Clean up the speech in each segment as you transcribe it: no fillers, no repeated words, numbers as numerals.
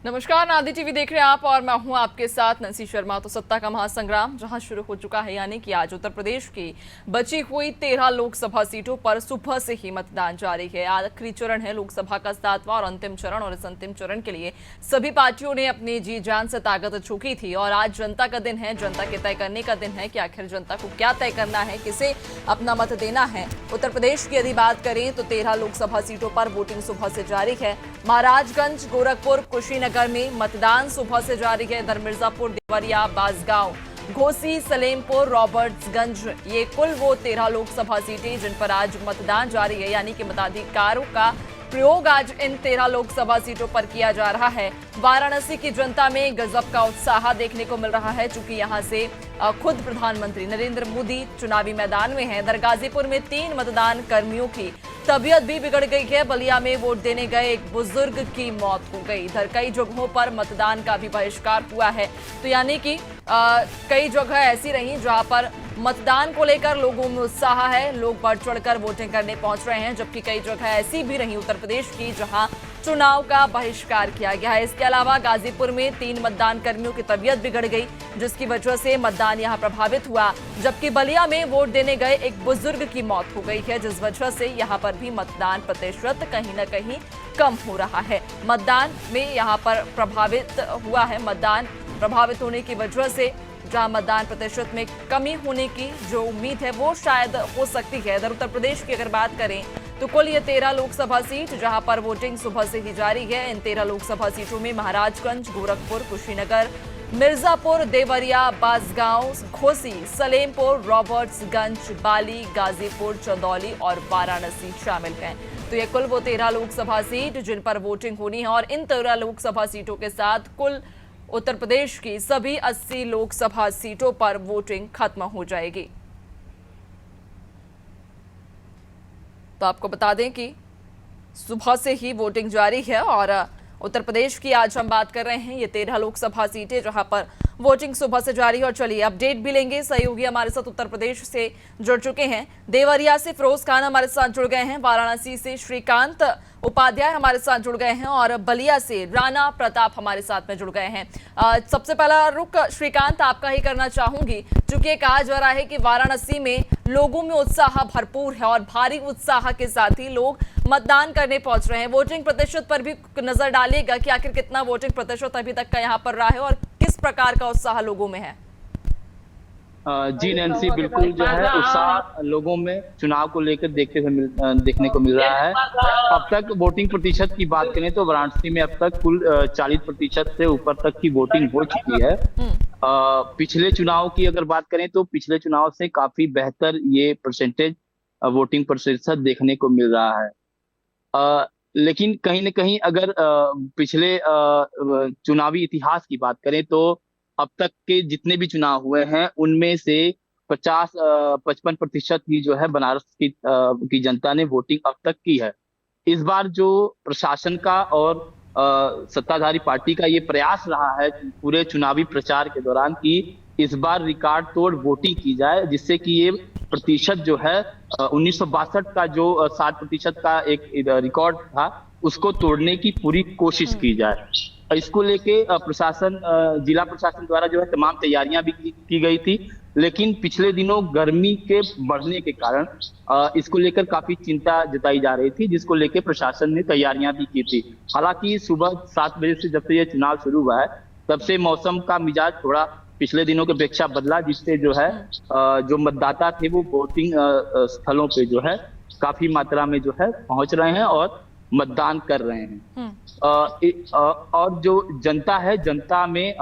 नमस्कार, नादी टीवी देख रहे हैं आप और मैं हूं आपके साथ नंसी शर्मा। तो सत्ता का महासंग्राम जहां शुरू हो चुका है, यानी कि आज उत्तर प्रदेश की बची हुई 13 लोकसभा सीटों पर सुबह से ही मतदान जारी है। आखिरी चरण है लोकसभा का 7वां और अंतिम चरण, और इस अंतिम चरण के लिए सभी पार्टियों ने अपनी जी जान से ताकत झोंकी थी। और आज जनता का दिन है, जनता के तय करने का दिन है कि आखिर जनता को क्या तय करना है, किसे अपना मत देना है। उत्तर प्रदेश की यदि बात करें तो 13 लोकसभा सीटों पर वोटिंग सुबह से जारी है। महाराजगंज, गोरखपुर, कुशीनगर में मतदान सुबह से जारी है। इधर मिर्जापुर, देवरिया, बांसगांव, घोसी, सलेमपुर, रॉबर्ट्सगंज, ये कुल वो 13 लोकसभा सीटें जिन पर आज मतदान जारी है, यानी कि मताधिकारों का प्रयोग आज इन 13 लोकसभा सीटों पर किया जा रहा है। वाराणसी की जनता में गजब का उत्साह देखने को मिल रहा है, चूंकि यहां से खुद प्रधानमंत्री नरेंद्र मोदी चुनावी मैदान में हैं। इधर गाजीपुर में 3 मतदान कर्मियों की तबीयत भी बिगड़ गई है। बलिया में वोट देने गए एक बुजुर्ग की मौत हो गई। इधर कई जगहों पर मतदान का भी बहिष्कार हुआ है। तो यानी कि कई जगह ऐसी रही जहां पर मतदान को लेकर लोगों में उत्साह है, लोग बढ़ चढ़कर वोटिंग करने पहुंच रहे हैं, जबकि कई जगह ऐसी भी रही उत्तर प्रदेश की जहां चुनाव का बहिष्कार किया गया है। इसके अलावा गाजीपुर में 3 मतदान कर्मियों की तबीयत बिगड़ गई, जिसकी वजह से मतदान यहां प्रभावित हुआ, जबकि बलिया में वोट देने गए एक बुजुर्ग की मौत हो गई है, जिस वजह से यहां पर भी मतदान प्रतिशत कहीं न कहीं कम हो रहा है। मतदान में यहां पर प्रभावित हुआ है। मतदान प्रभावित होने की वजह से जहां मतदान प्रतिशत में कमी होने की जो उम्मीद है वो शायद हो सकती है। इधर उत्तर प्रदेश की अगर बात करें तो कुल ये 13 लोकसभा सीट जहां पर वोटिंग सुबह से ही जारी है। इन 13 लोकसभा सीटों में महाराजगंज, गोरखपुर, कुशीनगर, मिर्जापुर, देवरिया, बांसगांव, घोसी, सलेमपुर, रॉबर्ट्सगंज, बाली, गाजीपुर, चंदौली और वाराणसी शामिल हैं। तो ये कुल वो 13 लोकसभा सीट जिन पर वोटिंग होनी है, और इन 13 लोकसभा सीटों के साथ कुल उत्तर प्रदेश की सभी 80 लोकसभा सीटों पर वोटिंग खत्म हो जाएगी। तो आपको बता दें कि सुबह से ही वोटिंग जारी है, और उत्तर प्रदेश की आज हम बात कर रहे हैं। ये 13 लोकसभा सीटें जहां पर वोटिंग सुबह से जारी है। और चलिए अपडेट भी लेंगे। सहयोगी हमारे साथ उत्तर प्रदेश से जुड़ चुके हैं। देवरिया से फिरोज खान हमारे साथ जुड़ गए हैं, वाराणसी से श्रीकांत उपाध्याय हमारे साथ जुड़ गए हैं, और बलिया से राणा प्रताप हमारे साथ में जुड़ गए हैं। सबसे पहला रुख श्रीकांत आपका ही करना चाहूंगी, क्योंकि कहा जा रहा है कि वाराणसी में लोगों में उत्साह भरपूर है और भारी उत्साह के साथ ही लोग मतदान करने पहुंच रहे हैं। वोटिंग प्रतिशत पर भी नजर डालेगा कि आखिर कितना वोटिंग प्रतिशत अभी तक का यहाँ पर रहा है और किस प्रकार का उत्साह लोगों में है। जी नैन्सी, बिल्कुल जो है उत्साह लोगों में चुनाव को लेकर देखने को मिल रहा है। अब तक वोटिंग प्रतिशत की बात करें तो वाराणसी में अब तक कुल 40% से ऊपर तक की वोटिंग हो चुकी है। पिछले चुनाव की अगर बात करें तो पिछले चुनाव से काफी बेहतर ये परसेंटेज वोटिंग प्रतिशत देखने को मिल रहा है। लेकिन कहीं न कहीं अगर पिछले चुनावी इतिहास की बात करें तो अब तक के जितने भी चुनाव हुए हैं उनमें से 55% ही जो है बनारस की जनता ने वोटिंग अब तक की है। इस बार जो प्रशासन का और सत्ताधारी पार्टी का ये प्रयास रहा है पूरे चुनावी प्रचार के दौरान कि इस बार रिकॉर्ड तोड़ वोटिंग की जाए, जिससे कि ये प्रतिशत जो है 1962 का जो 60% का एक रिकॉर्ड था उसको तोड़ने की पूरी कोशिश की जाए। इसको लेके प्रशासन, जिला प्रशासन द्वारा जो है तमाम तैयारियां भी की गई थी, लेकिन पिछले दिनों गर्मी के बढ़ने के कारण इसको लेकर काफी चिंता जताई जा रही थी, जिसको लेकर प्रशासन ने तैयारियां भी की थी। हालांकि सुबह 7 बजे से जब से ये चुनाव शुरू हुआ है तब से मौसम का मिजाज थोड़ा पिछले दिनों की अपेक्षा बदला, जिससे जो है जो मतदाता थे वो वोटिंग स्थलों पे जो है काफी मात्रा में जो है पहुंच रहे हैं और मतदान कर रहे हैं। और जो जनता है, जनता में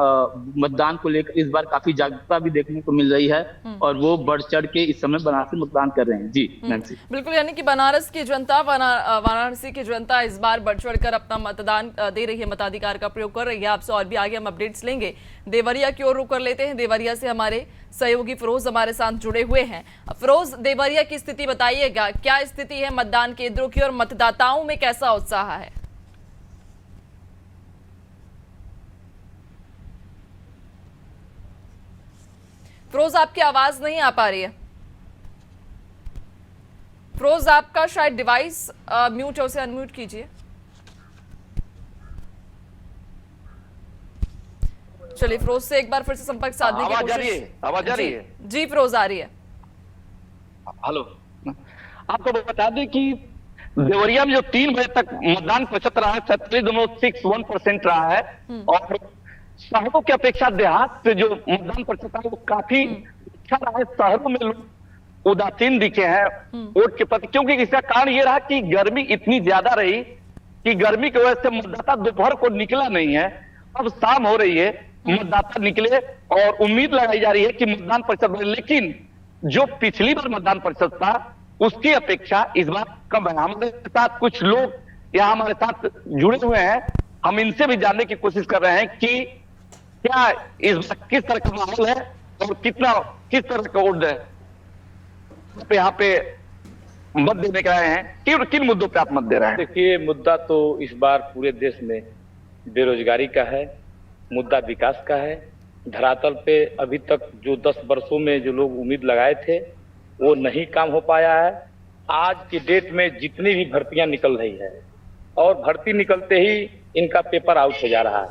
मतदान को लेकर इस बार काफी जागरूकता भी देखने को मिल रही है, और वो बढ़ चढ़ के इस समय बनारस में मतदान कर रहे हैं। जी नैन्सी, बिल्कुल, यानी कि बनारस की जनता, वाराणसी की जनता इस बार बढ़ चढ़कर अपना मतदान दे रही है, मताधिकार का प्रयोग कर रही है। आपसे और भी आगे हम अपडेट्स लेंगे। देवरिया की ओर रुख कर लेते हैं। देवरिया से हमारे सहयोगी फिरोज हमारे साथ जुड़े हुए हैं। फिरोज, देवरिया की स्थिति बताइएगा, क्या स्थिति है मतदान केंद्रों की और मतदाताओं में कैसा उत्साह है? फिरोज, आपकी आवाज नहीं आ पा रही है। फिरोज, आपका शायद डिवाइस म्यूट है, उसे अनम्यूट कीजिए। चलिए फिरोज से एक बार फिर से संपर्क साधने की आवाज आ रही कोशिश। है? आवाज आ रही जी, है? जी फिरोज आ रही है। हेलो, आपको बता दें कि देवरिया में जो 3 बजे तक मतदान प्रतिशत रहा है 37.61% रहा है और शहरों की अपेक्षा देहात से जो मतदान प्रतिशत है वो काफी अच्छा रहा है। शहरों में लोग उदासीन दिखे हैं वोट के प्रति, क्योंकि इसका कारण ये रहा कि गर्मी इतनी ज्यादा रही कि गर्मी की वजह से मतदाता दोपहर को निकला नहीं है। अब शाम हो रही है, मतदाता निकले और उम्मीद लगाई जा रही है कि मतदान प्रतिशत बढ़े, लेकिन जो पिछली बार मतदान प्रतिशत था उसकी अपेक्षा इस बार कम है। हमारे साथ कुछ लोग यहाँ हमारे साथ जुड़े हुए हैं, हम इनसे भी जानने की कोशिश कर रहे हैं कि क्या इस बार किस तरह का माहौल है और किस तरह का वोट है यहाँ पे मत देने के आए हैं। किन मुद्दों पे आप मत दे रहे हैं? देखिए, मुद्दा तो इस बार पूरे देश में बेरोजगारी का है, मुद्दा विकास का है। धरातल पे अभी तक जो 10 वर्षों में जो लोग उम्मीद लगाए थे वो नहीं काम हो पाया है। आज की डेट में जितनी भी भर्तियां निकल रही है और भर्ती निकलते ही इनका पेपर आउट हो जा रहा है,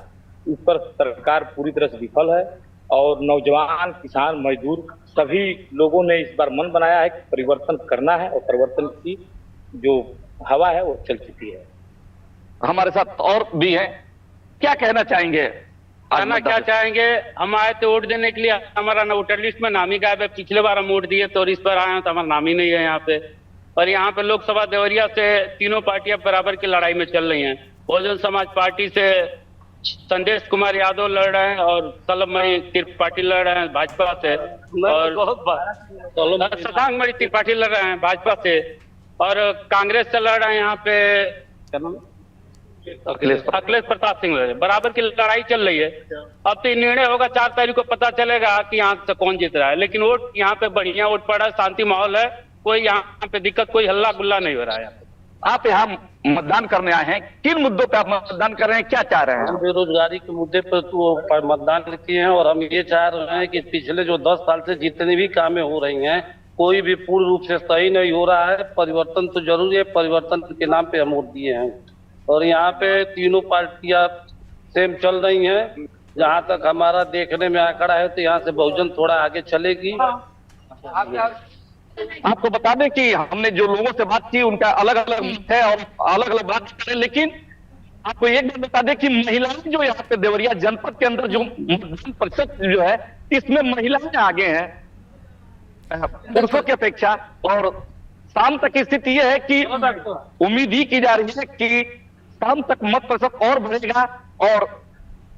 इस पर सरकार पूरी तरह से विफल है और नौजवान, किसान, मजदूर सभी लोगों ने इस बार मन बनाया है कि परिवर्तन करना है और परिवर्तन की जो हवा है वो चल चुकी है। हमारे साथ और भी हैं, क्या कहना चाहेंगे? कहना क्या चाहेंगे, हम आए थे वोट देने के लिए, हमारा वोटर लिस्ट में नाम ही गायब है। पिछले बार हम वोट दिए तो, और इस बार आए हैं तो हमारा नाम ही नहीं है यहाँ पे। और यहाँ पे लोकसभा देवरिया से तीनों पार्टियां बराबर की लड़ाई में चल रही हैं। बहुजन समाज पार्टी से संदेश कुमार यादव लड़ रहे हैं और सलमई त्रिपाठी लड़ रहे हैं भाजपा से, और शशांक मणि त्रिपाठी लड़ रहे हैं भाजपा से, और कांग्रेस से लड़ रहे हैं यहाँ पे अखिलेश प्रताप सिंह लड़ रहे हैं। बराबर की लड़ाई चल रही है। अब तो निर्णय होगा 4 तारीख को, पता चलेगा कि यहाँ से कौन जीत रहा है। लेकिन वोट यहाँ पे बढ़िया वोट पड़ा है, शांति माहौल है, कोई यहाँ पे दिक्कत, कोई हल्ला गुल्ला नहीं हो रहा है। आप यहाँ मतदान करने आए हैं, किन मुद्दों पे आप मतदान कर रहे हैं, क्या चाह रहे हैं? हम बेरोजगारी के मुद्दे पर तो मतदान किए हैं और हम ये चाह रहे हैं कि पिछले जो 10 साल से जितनी भी कामें हो रही हैं कोई भी पूर्ण रूप से सही नहीं हो रहा है। परिवर्तन तो जरूरी है, परिवर्तन के नाम पे हम वोट दिए हैं और यहाँ पे तीनों पार्टियां सेम चल रही हैं। जहाँ तक हमारा देखने में आंकड़ा है तो यहाँ से बहुजन थोड़ा आगे चलेगी। आपको बता दें कि हमने जो लोगों से बात की उनका अलग अलग मत है और अलग अलग बात करें, लेकिन आपको एक बात बता दें कि महिलाएं जो यहाँ पे देवरिया जनपद के अंदर जो मतदान प्रतिशत जो है इसमें महिलाएं आगे हैं पुरुषों की अपेक्षा। और शाम तक की स्थिति यह है कि उम्मीद ही की जा रही है कि शाम तक मत प्रतिशत और बढ़ेगा और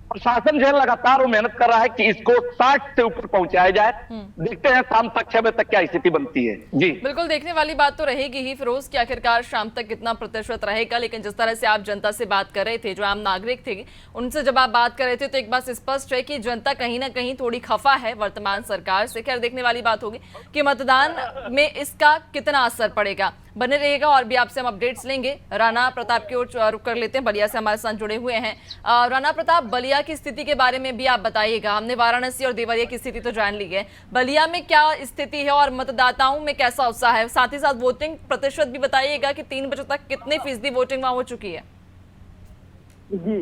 प्रशासन जो है लगातार वो मेहनत कर रहा है कि इसको 60 से ऊपर पहुंचाया जाए। देखते हैं शाम तक 6 बजे तक क्या स्थिति बनती है। जी बिल्कुल, देखने वाली बात तो रहेगी ही फिरोज कि आखिरकार शाम तक कितना प्रतिशत रहेगा। लेकिन जिस तरह से आप जनता से बात कर रहे थे, जो आम नागरिक थे, उनसे जब आप बात कर रहे थे तो एक बात स्पष्ट है कि जनता कहीं ना कहीं थोड़ी खफा है वर्तमान सरकार से। खैर, देखने वाली बात होगी कि मतदान में इसका कितना असर पड़ेगा। बने रहेगा और भी आपसे हम अपडेट्स लेंगे। राणा प्रताप की ओर रुक कर लेते हैं, बलिया से हमारे साथ जुड़े हुए हैं। राणा प्रताप, बलिया की स्थिति के बारे में भी आप बताइएगा। हमने वाराणसी और देवरिया की स्थिति तो जान ली है, बलिया में क्या स्थिति है और मतदाताओं में कैसा उत्साह है? साथ ही साथ वोटिंग प्रतिशत भी बताइएगा कि 3 बजे तक कितने फीसदी वोटिंग वहां हो चुकी है? जी,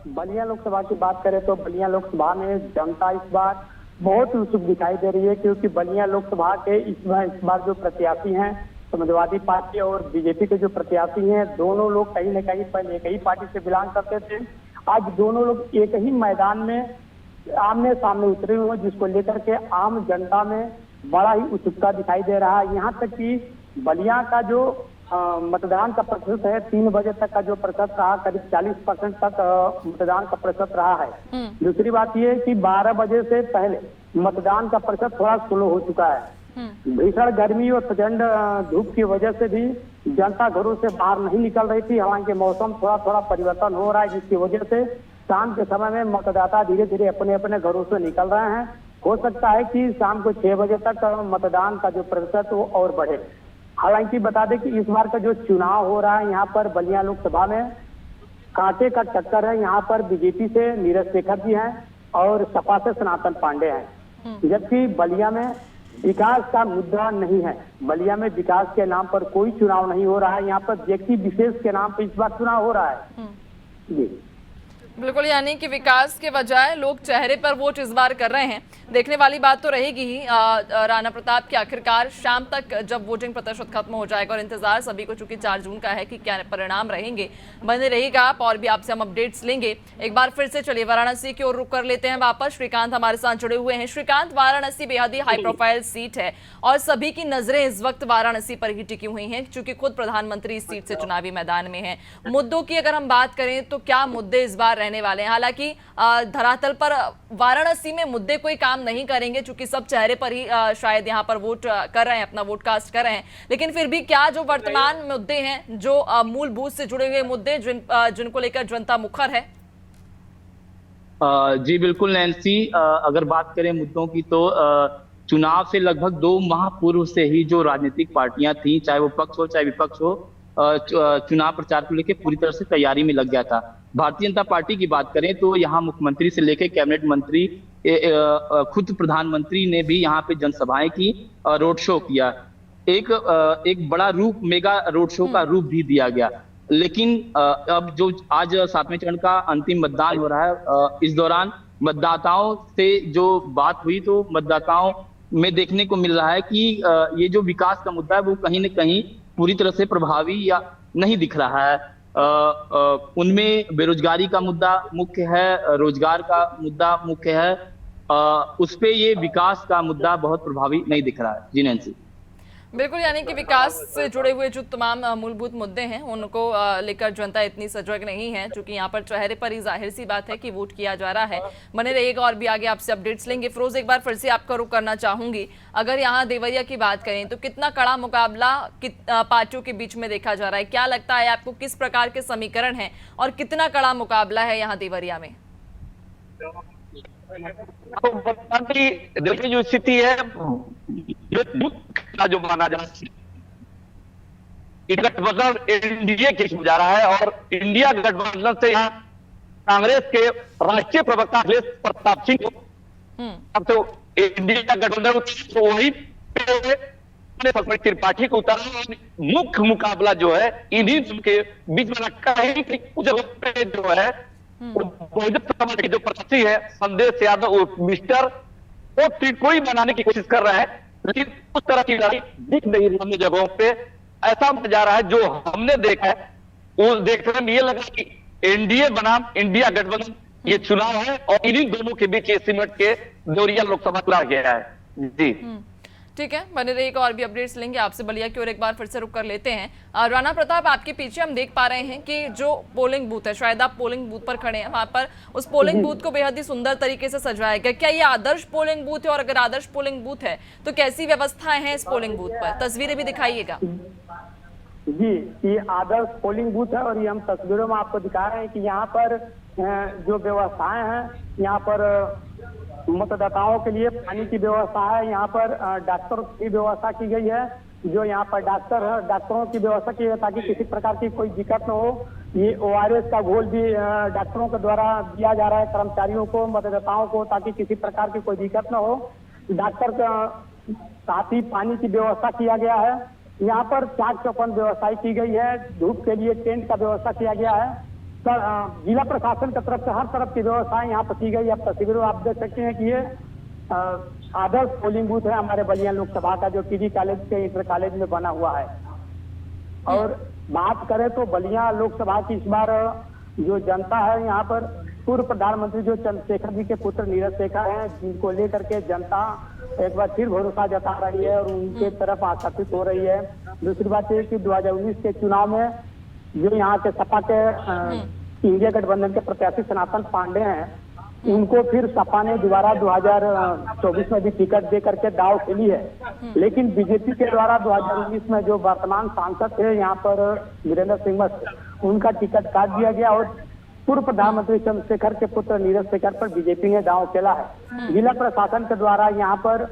बलिया लोकसभा की बात करें तो बलिया लोकसभा में जनता इस बार बहुत उत्सुक दिखाई दे रही है, क्योंकि बलिया लोकसभा के इस बार जो प्रत्याशी हैं, समाजवादी पार्टी और बीजेपी के जो प्रत्याशी हैं, दोनों लोग कहीं न कहीं पहले एक ही पार्टी से बिलोंग करते थे। आज दोनों लोग एक ही मैदान में आमने सामने उतरे हुए हैं, जिसको लेकर के आम जनता में बड़ा ही उत्सुकता दिखाई दे रहा है। यहाँ तक कि बलिया का जो मतदान का प्रतिशत है, 3 बजे तक का जो प्रतिशत रहा, करीब 40% तक मतदान का प्रतिशत रहा है। दूसरी बात यह है कि 12 बजे से पहले मतदान का प्रतिशत थोड़ा स्लो हो चुका है। भीषण गर्मी और प्रचंड धूप की वजह से भी जनता घरों से बाहर नहीं निकल रही थी। हालांकि मौसम थोड़ा थोड़ा परिवर्तन हो रहा है, जिसकी वजह से शाम के समय में मतदाता धीरे धीरे अपने अपने घरों से निकल रहे हैं। हो सकता है कि शाम को 6 बजे तक मतदान का जो प्रतिशत वो और बढ़े। हालांकि बता दें कि इस बार का जो चुनाव हो रहा है यहाँ पर बलिया लोकसभा में कांटे का टक्कर है। यहाँ पर बीजेपी से नीरज शेखर जी हैं और सपा से सनातन पांडे हैं, जबकि बलिया में विकास का मुद्दा नहीं है। बलिया में विकास के नाम पर कोई चुनाव नहीं हो रहा है। यहाँ पर व्यक्ति विशेष के नाम पर इस बार चुनाव हो रहा है। जी बिल्कुल, यानी कि विकास के बजाय लोग चेहरे पर वोट इस बार कर रहे हैं। देखने वाली बात तो रहेगी ही राणा प्रताप की आखिरकार शाम तक जब वोटिंग प्रतिशत खत्म हो जाएगा, और इंतजार सभी को चूंकि 4 जून का है कि क्या परिणाम रहेंगे, बने रहेगा आप, और भी आपसे हम अपडेट्स लेंगे। एक बार फिर से चलिए वाराणसी की ओर रुख कर लेते हैं वापस। श्रीकांत हमारे साथ जुड़े हुए हैं। श्रीकांत, वाराणसी बेहद ही हाई प्रोफाइल सीट है और सभी की नजरें इस वक्त वाराणसी पर ही टिकी हुई हैं, चूंकि खुद प्रधानमंत्री इस सीट से चुनावी मैदान में हैं। मुद्दों की अगर हम बात करें तो क्या मुद्दे इस बार रहने वाले हैं? हालांकि धरातल पर वाराणसी में मुद्दे कोई काम नहीं करेंगे, चूंकि सब चेहरे पर ही शायद यहाँ पर वोट कर रहे हैं, अपना वोट कास्ट कर रहे हैं, लेकिन फिर भी क्या जो वर्तमान मुद्दे हैं, जो मूलभूत से जुड़े हुए मुद्दे जिनको लेकर जनता मुखर है? जी बिल्कुल नैन्सी, अगर बात करें मुद्दों की तो चुनाव से लगभग 2 माह पूर्व से ही जो राजनीतिक पार्टियां थी, चाहे वो पक्ष हो चाहे विपक्ष हो, चुनाव प्रचार को लेकर पूरी तरह से तैयारी में लग गया था। भारतीय जनता पार्टी की बात करें तो यहाँ मुख्यमंत्री से लेकर कैबिनेट मंत्री, खुद प्रधानमंत्री ने भी यहाँ पे जनसभाएं की, रोड शो किया, एक बड़ा रूप, मेगा रोड शो का रूप भी दिया गया। लेकिन अब जो आज 7वें चरण का अंतिम मतदान हो रहा है, इस दौरान मतदाताओं से जो बात हुई तो मतदाताओं में देखने को मिल रहा है कि ये जो विकास का मुद्दा है वो कहीं न कहीं पूरी तरह से प्रभावी या नहीं दिख रहा है। उनमें बेरोजगारी का मुद्दा मुख्य है, रोजगार का मुद्दा मुख्य है, उस पे ये विकास का मुद्दा बहुत प्रभावी नहीं दिख रहा है। जी नैन्सी। बिल्कुल, यानी कि विकास से जुड़े हुए जो तमाम मूलभूत मुद्दे हैं उनको लेकर जनता इतनी सजग नहीं है, क्योंकि यहाँ पर चेहरे पर ही जाहिर सी बात है कि वोट किया जा रहा है। बने रहिएगा और भी आगे आपसे अपडेट्स लेंगे। फिरोज, एक बार फिर से आपका रुख करना चाहूंगी। अगर यहाँ देवरिया की बात करें तो कितना कड़ा मुकाबला पार्टियों के बीच में देखा जा रहा है? क्या लगता है आपको, किस प्रकार के समीकरण है और कितना कड़ा मुकाबला है यहाँ देवरिया में? तो देखिए जो स्थिति है, जो माना जा रहा है गठबंधन एनडीए के जा रहा है, और इंडिया गठबंधन से यहाँ कांग्रेस के राष्ट्रीय प्रवक्ता अखिलेश प्रताप सिंह को अब तो इंडिया गठबंधन तो वही त्रिपाठी को उतारा। मुख्य मुकाबला जो है इन्हीं के बीच में रखा है कि कुछ जगह पे जो है बहुजन समाज के जो प्रत्याशी है संदेश यादव मिस्टर वो कोई बनाने की कोशिश कर रहा है, लेकिन उस तरह की लड़ाई दिख नहीं रही। अन्य जगहों पे ऐसा जा रहा है, जो हमने देखा है वो देखने में ये लगा कि एनडीए बनाम इंडिया गठबंधन ये चुनाव है और इन्हीं दोनों के बीच ये सिमट के देवरिया लोकसभा चुना गया है। जी ठीक है, बने रहिएगा और भी अपडेट्स लेंगे आपसे। बलिया की ओर एक बार फिर से रुक कर लेते हैं। राणा प्रताप, आपके पीछे हम देख पा रहे हैं कि जो पोलिंग बूथ है, शायद आप पोलिंग बूथ पर खड़े हैं, वहां पर उस पोलिंग बूथ को बेहद ही सुंदर तरीके से सजाया गया। क्या ये आदर्श पोलिंग बूथ है? और अगर आदर्श पोलिंग बूथ है तो कैसी व्यवस्थाएं हैं इस पोलिंग बूथ पर? तस्वीरें भी दिखाइएगा। जी, ये आदर्श पोलिंग बूथ है और ये हम तस्वीरों में आपको दिखा रहे हैं कि यहाँ पर जो व्यवस्थाएं हैं, यहाँ पर मतदाताओं के लिए पानी की व्यवस्था है, यहाँ पर डॉक्टर की व्यवस्था की गई है, जो यहाँ पर डॉक्टर है डॉक्टरों की व्यवस्था की है ताकि किसी प्रकार की कोई दिक्कत न हो। ये ORS का घोल भी डॉक्टरों के द्वारा दिया जा रहा है कर्मचारियों को, मतदाताओं को, ताकि किसी प्रकार की कोई दिक्कत न हो। डॉक्टर का साथ ही पानी की व्यवस्था किया गया है। यहाँ पर चाक चौपन व्यवस्था की गई है, धूप के लिए टेंट का व्यवस्था किया गया है। जिला प्रशासन की तरफ से हर तरफ की व्यवस्थाएं यहाँ पर की गई है। अब तस्वीरों आप देख सकते हैं कि ये आदर्श पोलिंग बूथ है हमारे बलिया लोकसभा का, जो PG कॉलेज के इंटर कॉलेज में बना हुआ है। और बात करें तो बलिया लोकसभा की इस बार जो जनता है, यहाँ पर पूर्व प्रधानमंत्री जो चंद्रशेखर जी के पुत्र नीरज शेखर हैं, जिनको लेकर के जनता एक बार फिर भरोसा जता रही है और उनके तरफ आकर्षित हो रही है। दूसरी बात यह कि 2019 के चुनाव में जो यहाँ के सपा के इंडिया गठबंधन के प्रत्याशी सनातन पांडे हैं, उनको फिर सपा ने दोबारा 2024 में भी टिकट दे करके दाव खेली है। लेकिन बीजेपी के द्वारा 2019 में जो वर्तमान सांसद थे यहाँ पर वीरेंद्र सिंह मस्त, उनका टिकट काट दिया गया और पूर्व प्रधानमंत्री चंद्रशेखर के पुत्र नीरज शेखर पर बीजेपी ने दांव खेला है। जिला प्रशासन के द्वारा यहाँ पर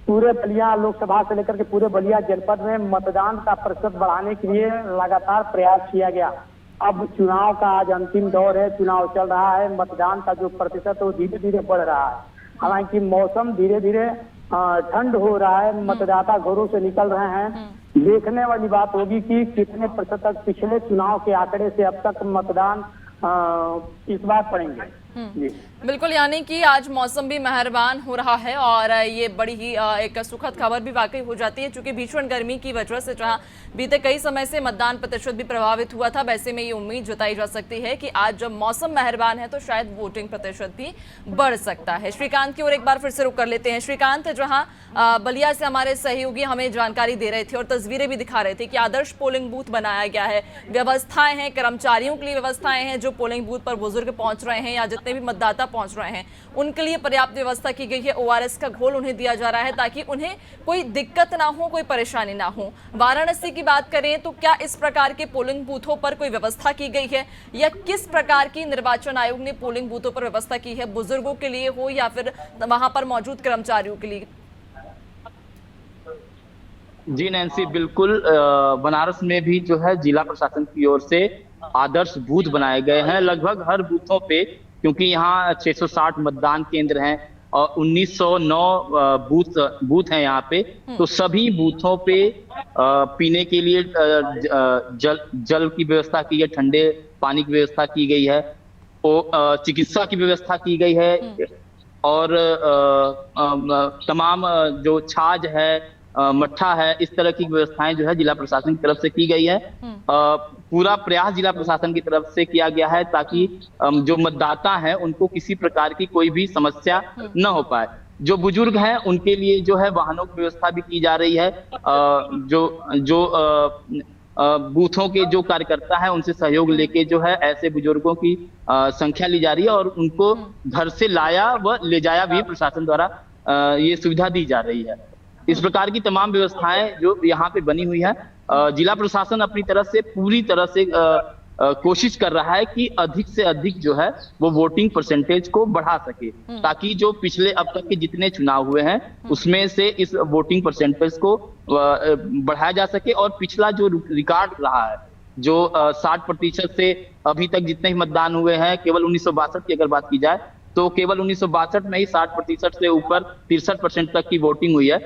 पूरे बलिया लोकसभा से लेकर के पूरे बलिया जनपद में मतदान का प्रतिशत बढ़ाने के लिए लगातार प्रयास किया गया। अब चुनाव का आज अंतिम दौर है, चुनाव चल रहा है, मतदान का जो प्रतिशत है वो धीरे धीरे बढ़ रहा है। हालांकि मौसम धीरे धीरे ठंड हो रहा है, मतदाता घरों से निकल रहे हैं। देखने वाली बात होगी कि कितने प्रतिशत पिछले चुनाव के आंकड़े से अब तक मतदान इस बार पड़ेंगे। जी बिल्कुल, यानी कि आज मौसम भी मेहरबान हो रहा है और ये बड़ी ही एक सुखद खबर भी वाकई हो जाती है, क्योंकि भीषण गर्मी की वजह से जहां बीते कई समय से मतदान प्रतिशत भी प्रभावित हुआ था, वैसे में ये उम्मीद जताई जा सकती है कि आज जब मौसम मेहरबान है तो शायद वोटिंग प्रतिशत भी बढ़ सकता है। श्रीकांत की ओर एक बार फिर से रुख कर लेते हैं। श्रीकांत, जहाँ बलिया से हमारे सहयोगी हमें जानकारी दे रहे थे और तस्वीरें भी दिखा रहे थे कि आदर्श पोलिंग बूथ बनाया गया है, व्यवस्थाएं हैं, कर्मचारियों के लिए व्यवस्थाएं हैं, जो पोलिंग बूथ पर बुजुर्ग पहुंच रहे हैं या जितने भी मतदाता पहुंच रहे हैं उनके लिए पर्याप्त व्यवस्था की गई है। ORS का घोल उन्हें दिया जा रहा है ताकि उन्हें कोई दिक्कत ना हो, कोई परेशानी ना हो। वाराणसी की बात करें तो क्या इस प्रकार के पोलिंग बूथों पर कोई व्यवस्था की गई है या किस प्रकार की निर्वाचन आयोग ने पोलिंग बूथों पर व्यवस्था की है, बुजुर्गों के लिए हो या फिर वहां पर मौजूद कर्मचारियों के लिए? जी नैन्सी, बिल्कुल बनारस में भी जो है जिला प्रशासन की ओर से आदर्श बूथ बनाए गए हैं लगभग हर बूथों पे, क्योंकि यहाँ 660 मतदान केंद्र हैं और 1909 बूथ हैं यहाँ पे। तो सभी बूथों पे पीने के लिए जल की व्यवस्था की है, ठंडे पानी की व्यवस्था की गई है, चिकित्सा की व्यवस्था की गई है और तमाम जो छाछ है, मट्ठा है, इस तरह की व्यवस्थाएं जो है जिला प्रशासन की तरफ से की गई है। पूरा प्रयास जिला प्रशासन की तरफ से किया गया है ताकि जो मतदाता हैं उनको किसी प्रकार की कोई भी समस्या न हो पाए। जो बुजुर्ग हैं उनके लिए जो है वाहनों की व्यवस्था भी की जा रही है। जो बूथों के जो कार्यकर्ता है उनसे सहयोग लेके जो है ऐसे बुजुर्गों की संख्या ली जा रही है और उनको घर से लाया व ले जाया भी प्रशासन द्वारा ये सुविधा दी जा रही है। इस प्रकार की तमाम व्यवस्थाएं जो यहाँ पे बनी हुई है, जिला प्रशासन अपनी तरफ से पूरी तरह से कोशिश कर रहा है कि अधिक से अधिक जो है वो वोटिंग परसेंटेज को बढ़ा सके, ताकि जो पिछले अब तक के जितने चुनाव हुए हैं उसमें से इस वोटिंग परसेंटेज को बढ़ाया जा सके। और पिछला जो रिकॉर्ड रहा है, जो 60% से अभी तक जितने ही मतदान हुए हैं, केवल 1962 की अगर बात की जाए तो केवल 1962 में ही 60% से ऊपर 63% तक की वोटिंग हुई है।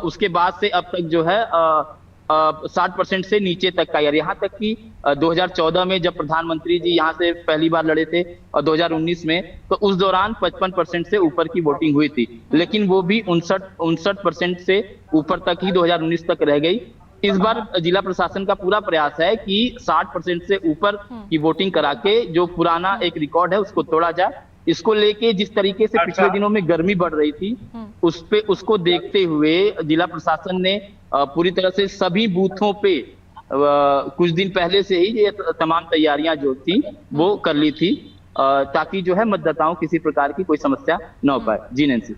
उसके बाद से अब तक जो है 60% से नीचे तक का, यार यहाँ तक कि 2014 में जब प्रधानमंत्री जी यहाँ से पहली बार लड़े थे और 2019 में, तो उस दौरान 55% से ऊपर की वोटिंग हुई थी, लेकिन वो भी 59% से ऊपर तक ही 2019 तक रह गई। इस बार जिला प्रशासन का पूरा प्रयास है कि 60% से ऊपर की वोटिंग करा के जो पुराना एक रिकॉर्ड है उसको तोड़ा जाए। इसको लेके जिस तरीके से पिछले दिनों में गर्मी बढ़ रही थी उसको देखते हुए जिला प्रशासन ने पूरी तरह से सभी बूथों पे कुछ दिन पहले से ही ये तमाम तैयारियां जो थी वो कर ली थी, ताकि जो है मतदाताओं किसी प्रकार की कोई समस्या न हो पाए। जी नैन्सी,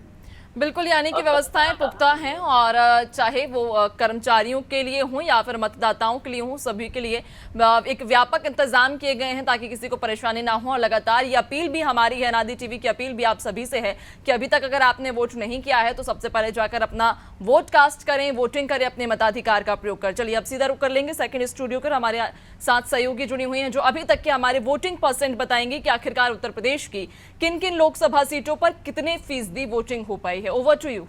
बिल्कुल, यानी कि व्यवस्थाएं पुख्ता हैं और चाहे वो कर्मचारियों के लिए हों या फिर मतदाताओं के लिए हों, सभी के लिए एक व्यापक इंतजाम किए गए हैं ताकि किसी को परेशानी ना हो। और लगातार ये अपील भी हमारी है, नादी टीवी की अपील भी आप सभी से है कि अभी तक अगर आपने वोट नहीं किया है तो सबसे पहले जाकर अपना वोट कास्ट करें, वोटिंग करें, अपने मताधिकार का प्रयोग कर। चलिए अब सीधा रुक कर लेंगे सेकंड स्टूडियो पर। हमारे साथ सहयोगी जुड़ी हुई हैं जो अभी तक के हमारे वोटिंग परसेंट बताएंगे कि आखिरकार उत्तर प्रदेश की किन किन लोकसभा सीटों पर कितने फीसदी वोटिंग हो पाई है। Over to you.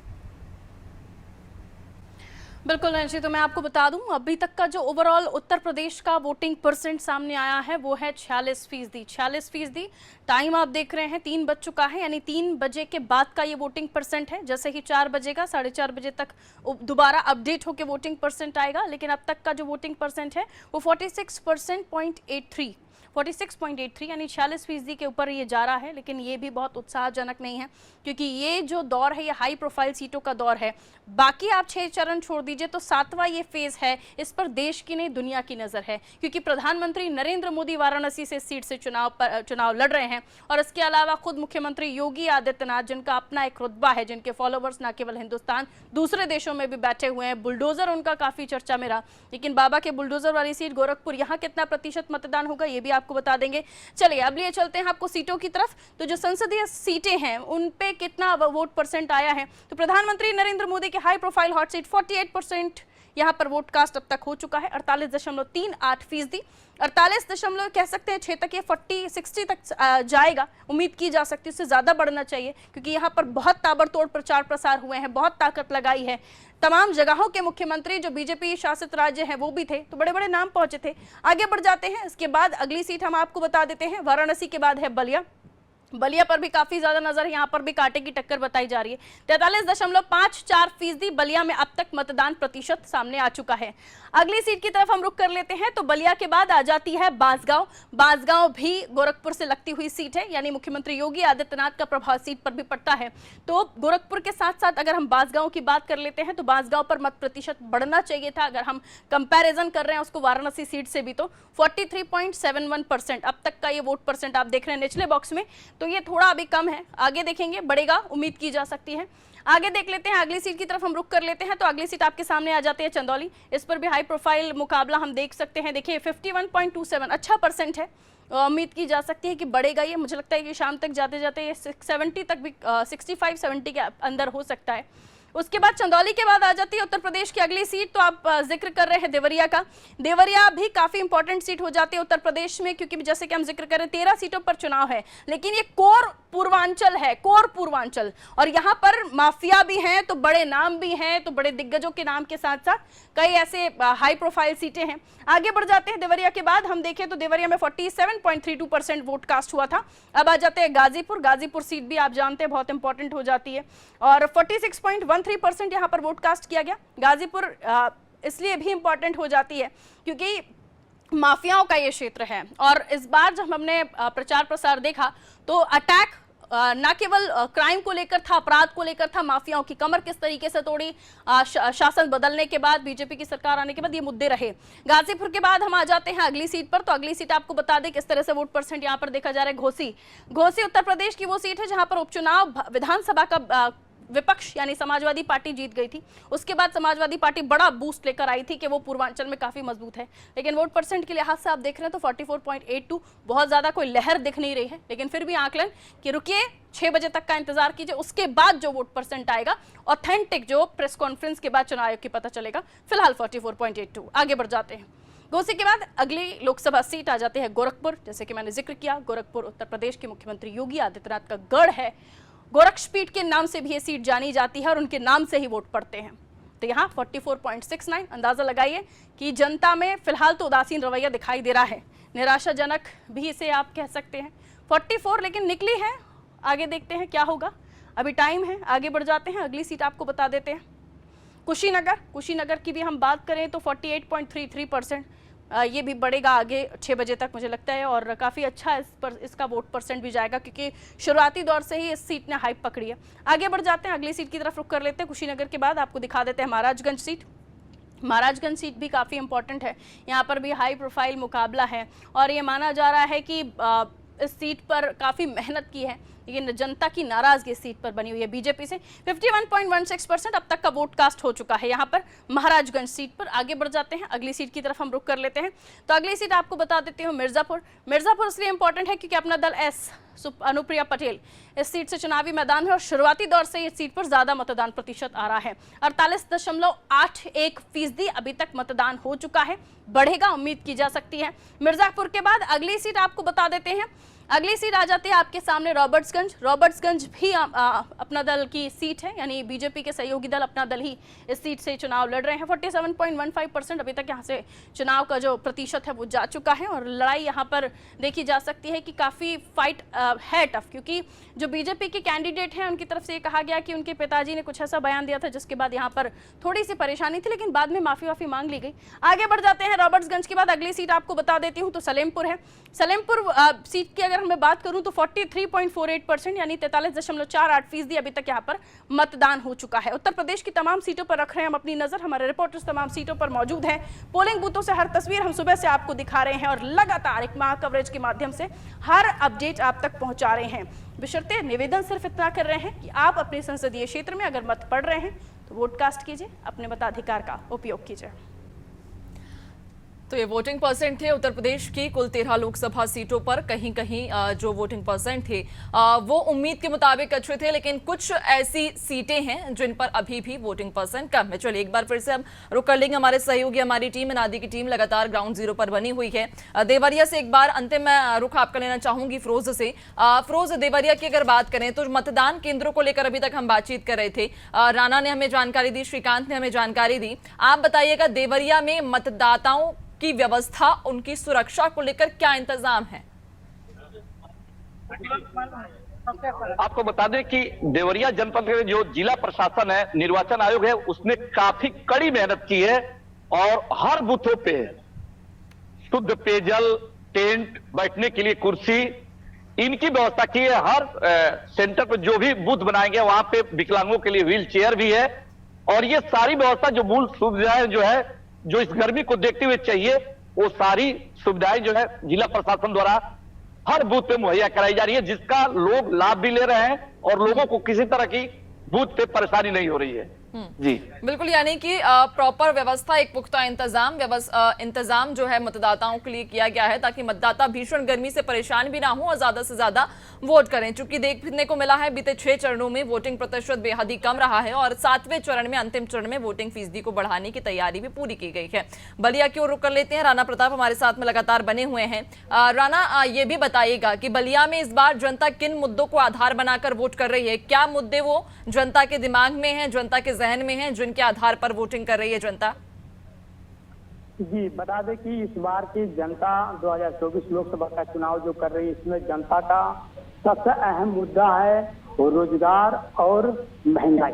बिल्कुल नैन्सी, तो मैं आपको बता दूं अभी तक का जो ओवरऑल उत्तर प्रदेश का वोटिंग परसेंट सामने आया है वो है 46%। 46%। टाइम आप देख रहे हैं 3 बज चुका है, यानी 3 बजे के बाद का ये वोटिंग परसेंट है। जैसे ही 4 बजेगा, 4:30 बजे तक दोबारा अपडेट होकर वोटिंग परसेंट आएगा, लेकिन अब तक का जो वोटिंग परसेंट है वो 46.83 यानी 46% के ऊपर ये जा रहा है। लेकिन ये भी बहुत उत्साहजनक नहीं है, क्योंकि ये जो दौर है ये हाई प्रोफाइल सीटों का दौर है। बाकी आप 6 चरण छोड़ दीजिए तो 7वां ये फेज है, इस पर देश की नहीं दुनिया की नजर है, क्योंकि प्रधानमंत्री नरेंद्र मोदी वाराणसी से सीट से चुनाव लड़ रहे हैं। और इसके अलावा खुद मुख्यमंत्री योगी आदित्यनाथ, जिनका अपना एक रुतबा है, जिनके फॉलोवर्स न केवल हिंदुस्तान दूसरे देशों में भी बैठे हुए हैं। बुलडोजर उनका काफी चर्चा में रहा, लेकिन बाबा के बुलडोजर वाली सीट गोरखपुर, यहाँ कितना प्रतिशत मतदान होगा ये भी आपको बता देंगे। चलिए अब लिए चलते हैं आपको सीटों की तरफ। तो जो संसदीय सीटें हैं उन पे कितना वोट परसेंट आया है, तो प्रधानमंत्री नरेंद्र मोदी के हाई प्रोफाइल हॉट सीट 48%, यहाँ पर वोट कास्ट अब तक हो चुका है 48.38%। 48 कह सकते हैं 6 तक, ये 40-60 तक जाएगा, उम्मीद की जा सकती है, उससे ज्यादा बढ़ना चाहिए क्योंकि यहाँ पर बहुत ताबड़तोड़ प्रचार प्रसार हुए हैं, बहुत ताकत लगाई है। तमाम जगहों के मुख्यमंत्री जो बीजेपी शासित राज्य हैं वो भी थे, तो बड़े बड़े नाम पहुंचे थे। आगे बढ़ जाते हैं, इसके बाद अगली सीट हम आपको बता देते हैं, वाराणसी के बाद है बलिया। बलिया पर भी काफी ज्यादा नजर है, यहाँ पर भी कांटे की टक्कर बताई जा रही है। 43.54% बलिया में अब तक मतदान प्रतिशत सामने आ चुका है। अगली सीट की तरफ हम रुख कर लेते हैं, तो बलिया के बाद आ जाती है बांसगांव। बांसगांव भी गोरखपुर से लगती हुई सीट है, यानी मुख्यमंत्री योगी आदित्यनाथ का प्रभाव सीट पर भी पड़ता है। तो गोरखपुर के साथ साथ अगर हम बांसगांव की बात कर लेते हैं तो बांसगांव पर मत प्रतिशत बढ़ना चाहिए था, अगर हम कंपैरिजन कर रहे हैं उसको वाराणसी सीट से भी। तो 43.71% अब तक का ये वोट परसेंट आप देख रहे हैं निचले बॉक्स में, तो ये थोड़ा अभी कम है, आगे देखेंगे बढ़ेगा, उम्मीद की जा सकती है। आगे देख लेते हैं, अगली सीट की तरफ हम रुख कर लेते हैं, तो अगली सीट आपके सामने आ जाती है चंदौली। इस पर भी हाई प्रोफाइल मुकाबला हम देख सकते हैं। देखिए 51.27 अच्छा परसेंट है, उम्मीद की जा सकती है कि बढ़ेगा ये। मुझे लगता है कि शाम तक जाते जाते ये 70 तक भी 65-70 के अंदर हो सकता है। उसके बाद चंदौली के बाद आ जाती है उत्तर प्रदेश की अगली सीट, तो आप जिक्र कर रहे हैं देवरिया का। देवरिया भी काफी इंपॉर्टेंट सीट हो जाती है उत्तर प्रदेश में, क्योंकि जैसे कि हम जिक्र कर रहे हैं 13 सीटों पर चुनाव है, लेकिन ये कोर पूर्वांचल है, कोर पूर्वांचल, और यहाँ पर माफिया भी हैं, तो बड़े नाम भी हैं, तो बड़े दिग्गजों के नाम के साथ साथ कई ऐसे हाई प्रोफाइल सीटें हैं। आगे बढ़ जाते हैं, देवरिया के बाद हम देखें तो देवरिया में 47.32% वोट कास्ट हुआ था। अब आ जाते हैं गाजीपुर। गाजीपुर सीट भी आप जानते हैं बहुत इंपॉर्टेंट हो जाती है, और 46.13% यहाँ पर वोट कास्ट किया गया। गाजीपुर इसलिए भी इंपॉर्टेंट हो जाती है क्योंकि माफियाओं का ये क्षेत्र है, और इस बार जब हमने प्रचार प्रसार देखा तो अटैक न केवल क्राइम को लेकर था, अपराध को लेकर था, माफियाओं की कमर किस तरीके से तोड़ी, शासन बदलने के बाद, बीजेपी की सरकार आने के बाद, ये मुद्दे रहे। गाजीपुर के बाद हम आ जाते हैं अगली सीट पर, तो अगली सीट आपको बता दें किस तरह से वोट परसेंट यहाँ पर देखा जा रहा है। घोसी। घोसी उत्तर प्रदेश की वो सीट है जहां पर उपचुनाव विधानसभा का विपक्ष यानी समाजवादी पार्टी जीत गई थी। उसके बाद समाजवादी पार्टी बड़ा बूस्ट लेकर आई थी कि वो पूर्वांचल में काफी मजबूत है, लेकिन वोट परसेंट के लिहाज से आप देख रहे हैं तो 44.82, बहुत ज्यादा कोई लहर दिख नहीं रही है, लेकिन फिर भी आकलन कि रुकिए 6 बजे तक का इंतजार कीजिए, उसके बाद जो वोट परसेंट आएगा ऑथेंटिक जो प्रेस कॉन्फ्रेंस के बाद चुनाव आयोग की पता चलेगा। फिलहाल 44.82। आगे बढ़ जाते हैं, घोसी के बाद अगली लोकसभा सीट आ जाती है गोरखपुर। जैसे कि मैंने जिक्र किया, गोरखपुर उत्तर प्रदेश के मुख्यमंत्री योगी आदित्यनाथ का गढ़ है, गोरक्षपीठ के नाम से भी ये सीट जानी जाती है और उनके नाम से ही वोट पड़ते हैं। तो यहाँ 44.69, अंदाजा लगाइए कि जनता में फिलहाल तो उदासीन रवैया दिखाई दे रहा है, निराशाजनक भी इसे आप कह सकते हैं। 44 लेकिन निकली है, आगे देखते हैं क्या होगा, अभी टाइम है। आगे बढ़ जाते हैं, अगली सीट आपको बता देते हैं कुशीनगर। कुशीनगर की भी हम बात करें तो 48.33%, ये भी बढ़ेगा आगे 6 बजे तक मुझे लगता है, और काफ़ी अच्छा इसका वोट परसेंट भी जाएगा क्योंकि शुरुआती दौर से ही इस सीट ने हाइप पकड़ी है। आगे बढ़ जाते हैं, अगली सीट की तरफ रुख कर लेते हैं। कुशीनगर के बाद आपको दिखा देते हैं महाराजगंज सीट। महाराजगंज सीट भी काफ़ी इंपॉर्टेंट है, यहाँ पर भी हाई प्रोफाइल मुकाबला है, और ये माना जा रहा है कि इस सीट पर काफ़ी मेहनत की है, लेकिन जनता की नाराजगी इस सीट पर बनी हुई है बीजेपी से। 51.16% अब तक का वोट कास्ट हो चुका है यहाँ पर महाराजगंज सीट पर। आगे बढ़ जाते हैं, अगली सीट की तरफ हम रुख कर लेते हैं, तो अगली सीट आपको बता देती हूँ मिर्जापुर। मिर्जापुर इसलिए इंपॉर्टेंट है क्योंकि अपना दल अनुप्रिया पटेल इस सीट से चुनावी मैदान है, और शुरुआती दौर से इस सीट पर ज्यादा मतदान प्रतिशत आ रहा है। 48.81% अभी तक मतदान हो चुका है, बढ़ेगा, उम्मीद की जा सकती है। मिर्जापुर के बाद अगली सीट आपको बता देते हैं, अगली सीट आ जाती है आपके सामने रॉबर्ट्सगंज। रॉबर्ट्सगंज भी अपना दल की सीट है, यानी बीजेपी के सहयोगी दल अपना दल ही इस सीट से चुनाव लड़ रहे हैं। 47.15% अभी तक यहाँ से चुनाव का जो प्रतिशत है वो जा चुका है, और लड़ाई यहाँ पर देखी जा सकती है कि काफ़ी फाइट है टफ, क्योंकि जो बीजेपी के कैंडिडेट हैं उनकी तरफ से ये कहा गया कि उनके पिताजी ने कुछ ऐसा बयान दिया था जिसके बाद यहाँ पर थोड़ी सी परेशानी थी, लेकिन बाद में माफ़ी मांग ली गई। आगे बढ़ जाते हैं, रॉबर्ट्सगंज के बाद अगली सीट आपको बता देती हूँ तो सलेमपुर है। सलेमपुर सीट की अगर मैं बात करूं तो 43.48% यानी 43.48% अभी तक यहां पर मतदान हो चुका है। उत्तर प्रदेश की तमाम सीटों पर रख रहे हैं हम अपनी नजर, हमारे रिपोर्टर्स तमाम सीटों पर मौजूद हैं। पोलिंग बूथों से हर तस्वीर हम सुबह से आपको दिखा रहे हैं, और लगातार एक माह कवरेज के माध्यम से हर अपडेट आप तक पहुंचा रहे हैं। बशर्ते निवेदन सिर्फ इतना कर रहे हैं कि आप अपने संसदीय क्षेत्र में अगर मत पड़ रहे हैं तो वोट कास्ट कीजिए, अपने मताधिकार का उपयोग कीजिए। तो ये वोटिंग परसेंट थे उत्तर प्रदेश की कुल 13 लोकसभा सीटों पर। कहीं कहीं जो वोटिंग परसेंट थे वो उम्मीद के मुताबिक अच्छे थे, लेकिन कुछ ऐसी सीटें हैं जिन पर अभी भी वोटिंग परसेंट कम है। चलिए एक बार फिर से हम रुक कर लेंगे। हमारे सहयोगी हमारी टीम अनादि की टीम लगातार ग्राउंड जीरो पर बनी हुई है। देवरिया से एक बार अंतिम मैं रुख आपका लेना चाहूंगी फिरोज से। फिरोज, देवरिया की अगर बात करें तो मतदान केंद्रों को लेकर अभी तक हम बातचीत कर रहे थे। राणा ने हमें जानकारी दी, श्रीकांत ने हमें जानकारी दी। आप बताइएगा देवरिया में मतदाताओं की व्यवस्था, उनकी सुरक्षा को लेकर क्या इंतजाम है? आपको बता दें कि देवरिया जनपद के जो जिला प्रशासन है, निर्वाचन आयोग है, उसने काफी कड़ी मेहनत की है और हर बूथों पे शुद्ध पेयजल, टेंट, बैठने के लिए कुर्सी, इनकी व्यवस्था की है। हर सेंटर पर जो भी बूथ बनाएंगे वहां पे विकलांगों के लिए व्हील चेयर भी है। और ये सारी व्यवस्था जो मूल सुविधाएं जो है, जो इस गर्मी को देखते हुए चाहिए, वो सारी सुविधाएं जो है जिला प्रशासन द्वारा हर बूथ पे मुहैया कराई जा रही है, जिसका लोग लाभ भी ले रहे हैं और लोगों को किसी तरह की बूथ पे परेशानी नहीं हो रही है। जी बिल्कुल, यानी कि प्रॉपर व्यवस्था, एक पुख्ता इंतजाम जो है मतदाताओं के लिए किया गया है ताकि मतदाता भीषण गर्मी से परेशान भी ना हो और ज्यादा से ज्यादा वोट करें। चूंकि देखने को मिला है बीते 6 चरणों में वोटिंग प्रतिशत बेहद ही कम रहा है और 7वें चरण में, अंतिम चरण में वोटिंग फीसदी को बढ़ाने की तैयारी भी पूरी की गई है। बलिया की ओर रुक कर लेते हैं। राणा प्रताप हमारे साथ में लगातार बने हुए हैं। राणा, ये भी बताइएगा कि बलिया में इस बार जनता किन मुद्दों को आधार बनाकर वोट कर रही है? क्या मुद्दे वो जनता के दिमाग में है, जनता के जहन में है, जिनके आधार पर वोटिंग कर रही है जनता? जी, बता दें कि इस बार की जनता 2024 लोकसभा का चुनाव जो कर रही है, इसमें जनता का सबसे अहम मुद्दा है रोजगार और महंगाई।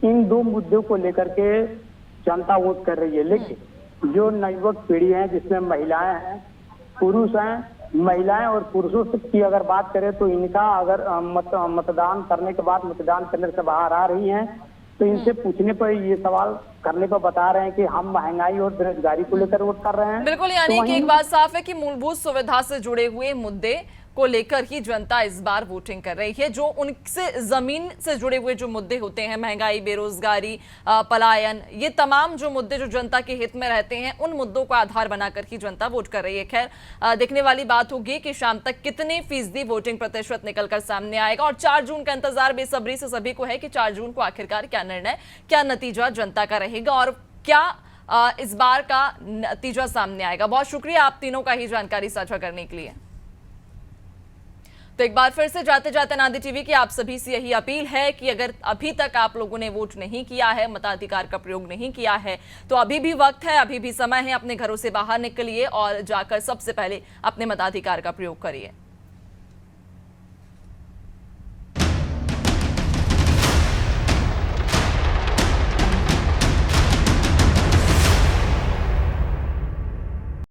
इन दो मुद्दों को लेकर के जनता वोट कर रही है। लेकिन जो नवयुवक पीढ़ी है, जिसमें महिलाएं हैं, पुरुष हैं, महिलाएं और पुरुषों की अगर बात करें तो इनका अगर मतदान करने के बाद मतदान केंद्र से बाहर आ रही हैं तो इनसे पूछने पर ये सवाल करने पर बता रहे हैं कि हम महंगाई और बेरोजगारी को लेकर वोट कर रहे हैं। बिल्कुल, यानी कि एक बात साफ है कि मूलभूत सुविधा से जुड़े हुए मुद्दे को लेकर ही जनता इस बार वोटिंग कर रही है। जो उनसे जमीन से जुड़े हुए जो मुद्दे होते हैं, महंगाई, बेरोजगारी, पलायन, ये तमाम जो मुद्दे जो जनता के हित में रहते हैं, उन मुद्दों को आधार बनाकर ही जनता वोट कर रही है। खैर, देखने वाली बात होगी कि शाम तक कितने फीसदी वोटिंग प्रतिशत निकलकर सामने आएगा। और 4 जून का इंतजार बेसब्री से सभी को है कि 4 जून को आखिरकार क्या निर्णय, क्या नतीजा जनता का रहेगा और क्या इस बार का नतीजा सामने आएगा। बहुत शुक्रिया आप तीनों का ही जानकारी साझा करने के लिए। तो एक बार फिर से जाते जाते अनादि टीवी की आप सभी से यही अपील है कि अगर अभी तक आप लोगों ने वोट नहीं किया है, मताधिकार का प्रयोग नहीं किया है, तो अभी भी वक्त है, अभी भी समय है। अपने घरों से बाहर निकलिए और जाकर सबसे पहले अपने मताधिकार का प्रयोग करिए।